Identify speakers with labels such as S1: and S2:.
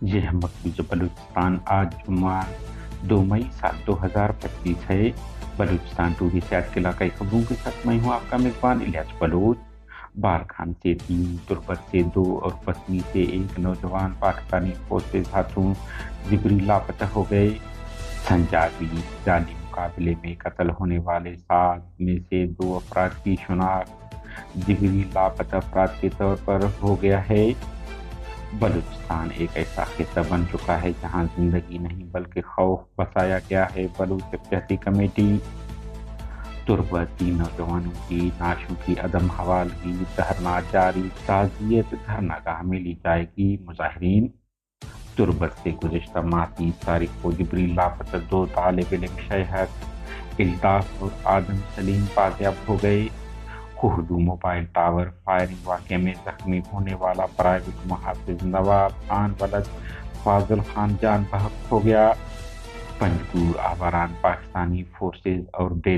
S1: یہ مقبوضہ بلوچستان آج جمعہ 2 مئی سال 2025 ہے۔ بلوچستان ٹوڈے سے آج کے علاقائی خبروں کے ساتھ میں ہوں آپ کا میزبان الیاس بلوچ۔ بارکھان سے 3، تربت سے 2 اور پسنی سے 1 نوجوان پاکستانی فوج کے ہاتھوں جبری لاپتہ ہو گئے۔ سنجابی جعلی مقابلے میں قتل ہونے والے 7 میں سے 2 افراد کی شناخت جبری لاپتہ افراد کے طور پر ہو گیا ہے۔ بلوچستان ایک ایسا خطہ بن چکا ہے جہاں زندگی نہیں بلکہ خوف بسایا گیا ہے: بلوچ اتحادی کمیٹی۔ تربت 3 نوجوانوں کی نعشوں کی عدم حوالگی، دھرنا جاری، تعزیت دھرنا گاہ میں لی جائے گی مظاہرین۔ تربت سے گزشتہ ماہ 30 تاریخ کو جبری لاپتہ 2 طالب علم شہد الطاف اور آدم سلیم بازیاب ہو گئے۔ کوہڈو موبائل ٹاور فائرنگ واقعے میں زخمی ہونے والا پرائیویٹ محافظ نواب خان ولد فاضل خان جان بحق ہو گیا۔ پنجگور آوران پاکستانی فورسز اور ڈیلی